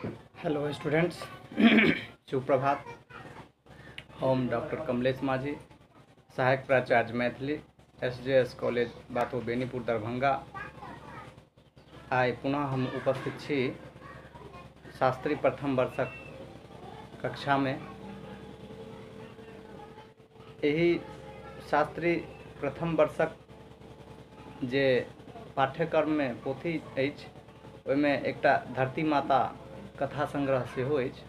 Hello students. शुभ प्रभात। हम doctor Kamlesh माझी, सहायक प्राचार्य मैथिली, SJS कॉलेज बातो बेनीपुर दरभंगा। आइ पुनः हम उपस्थित छी शास्त्री प्रथम वर्षक कक्षा में। यही शास्त्री प्रथम वर्षक जे पाठ्यक्रम में पोथी अछि, ओहिमे एकटा धरती माता कथा संग्रह सेहो अछि,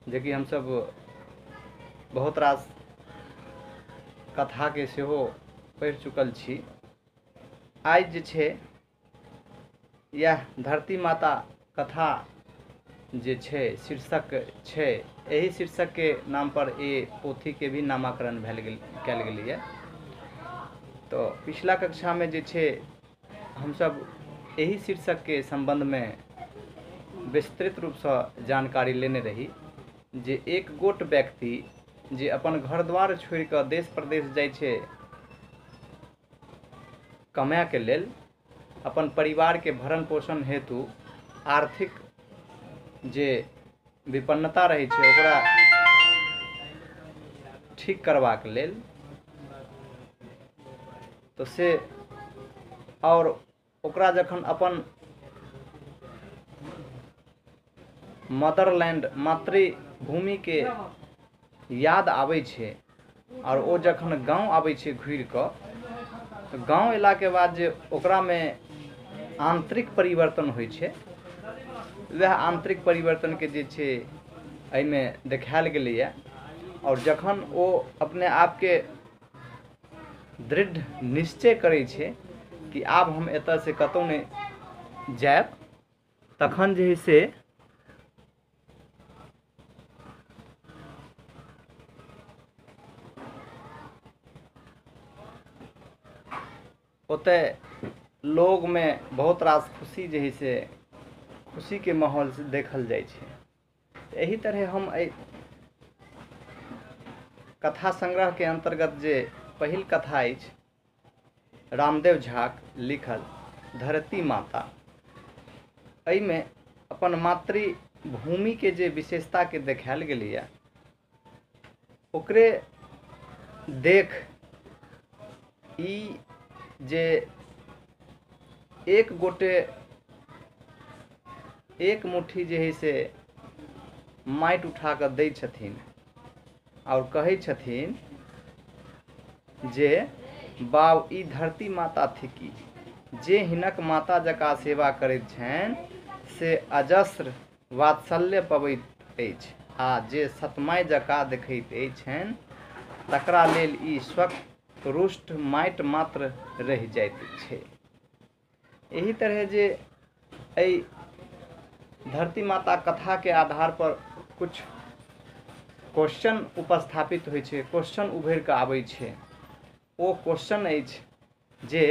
जे कि हमसब बहुत रास कथा के सेहो पढ़ि चुकल छी। आइ जे छै यह धरती माता कथा जे छै शीर्षक छै, एही शीर्षक के नाम पर ये पोथी के भी नामाकरण कयल गेलै। तो पिछला कक्षा में जे छै हम सब यही शीर्षक के संबंध में विस्तृत रूप से जानकारी लेने रही, जे एक गोट व्यक्ति जे अपन घर द्वार छोड़ कर देश प्रदेश जाय छै कमाए के लेल, अपन परिवार के भरण पोषण हेतु आर्थिक जे विपन्नता रहे छै ओकरा ठीक करबाक लेल, तो से और ओकरा जखन अपन मदरलैंड मातृभूमि के याद आबै छै और ओ जखन गांव आबै छै घुरि कऽ, तो गांव एला के बाद जे ओकरा में आंतरिक परिवर्तन होइ छै, वह आंतरिक परिवर्तन के जे छै एहिमे देखायल गेलैए। और जखन ओ अपने आप के दृढ़ निश्चय करै छै कि आब हम एतऽ से कतौ नहीं जायब, तखन जे है से ओते लोग में बहुत रास खुशी जे है से खुशी के माहौल से देखल जाय छै। यही तरह हम कथा संग्रह के अंतर्गत जे पहिल कथा अछि रामदेव झाक लिखल धरती माता, एहिमे अपन मातृभूमि के जे विशेषता के देखायल गेलैए, ओकरे देख ई जे एक गोटे एक मुट्ठी जे है से माटि उठा कर दै छथिन और कहै छथिन जे बाब ई धरती माता थिकी, जे हिनक माता जकाँ सेवा करैत छनि से अजस्र वात्सल्य पबैत अछि, आ जे सतमाय जकाँ देखैत छनि तकरा लेल ई स्वक रुष्ट माटि मात्र रहि जाइत छै। यही तरह जे एहि धरती माता कथा के आधार पर कुछ क्वेश्चन उपस्थापित होइ छै, क्वेश्चन उभरि कऽ आबै छै। ओ क्वेश्चन अछि जे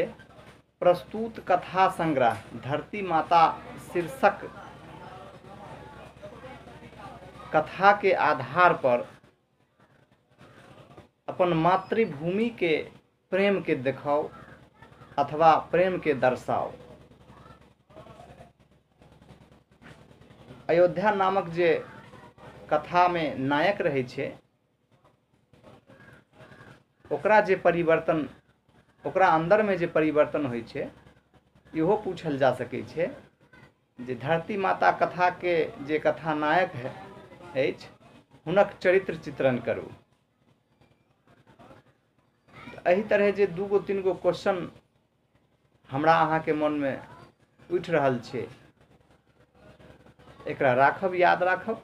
प्रस्तुत कथा संग्रह धरती माता शीर्षक कथा के आधार पर अपन मातृभूमि के प्रेम के देखाओ अथवा प्रेम के दर्शाओ। अयोध्या नामक जे कथा में नायक रहे छै, ओकरा जे परिवर्तन, ओकरा अंदर में जे परिवर्तन होइ छै, इहो पूछल जा सकै छै जे धरती माता कथा के जे कथा नायक अछि, हुनक चरित्र चित्रण करू। एही तरह जे दूगो तीन गो क्वेश्चन हमरा अहाँ के मन में उठि रहल छै, एकरा राखब, याद राखब,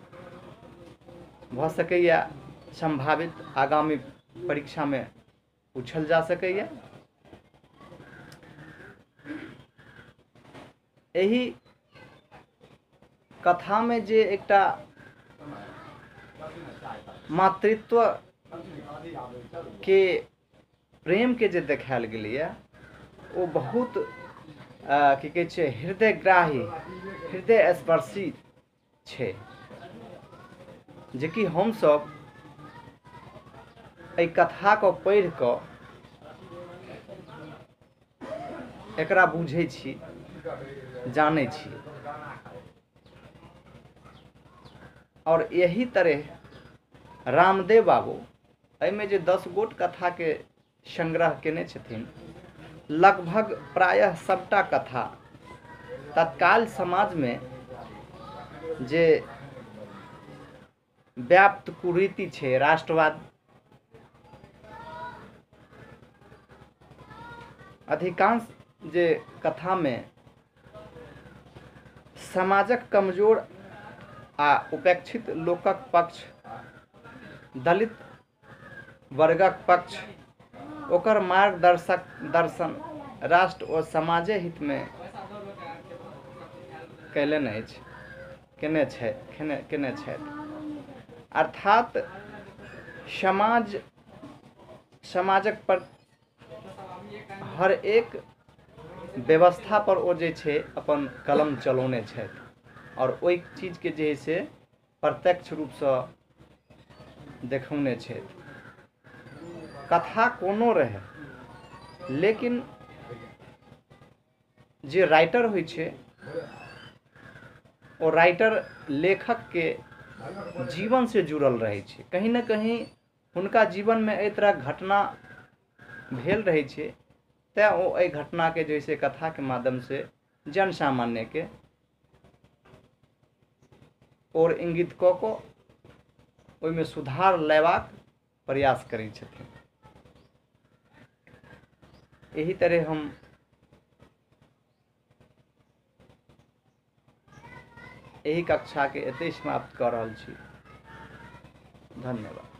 भऽ सकैया संभावित आगामी परीक्षा में पूछल जा सकैया। एही कथा में जे एकटा मातृत्व के प्रेम के जे देखायल गेलैए, ओ बहुत की कहै छै हृदयग्राही, हृदय स्पर्शी छै, जे कि हम सब एहि कथा को पढ़ि कऽ एकरा बुझै छी, जानै छी। और यही तरह रामदेव बाबू एहिमे जे 10 गोट कथा के संग्रह केने छथिन, लगभग प्रायः सबटा कथा तत्काल समाज में जे व्याप्त कुरीति छे, राष्ट्रवाद, अधिकांश जे कथा में समाजक कमजोर आ उपेक्षित लोकक पक्ष, दलित वर्गक पक्ष, ओकर मार्गदर्शक दर्शन राष्ट्र और समाजे हित में केने छथि। अर्थात समाजक पर हर एक व्यवस्था पर ओ जे छे अपन कलम चलौने छथि और ओहि चीज के जे है से प्रत्यक्ष रूप से देखौने छथि। कथा कोनो रहे, लेकिन जे राइटर होइ छे ओ राइटर लेखक के जीवन से जुड़ल रहे छे। कहीं न कहीं हुनका जीवन में एहि तरह घटना भेल रहे छे, तै ओ एहि घटना के जैसे कथा के माध्यम से जन सामान्य के और इंगित क को ओहिमे सुधार लेबाक प्रयास करै छथिन। यही तरह हम यही कक्षा के एते समाप्त कर रहल छी। धन्यवाद।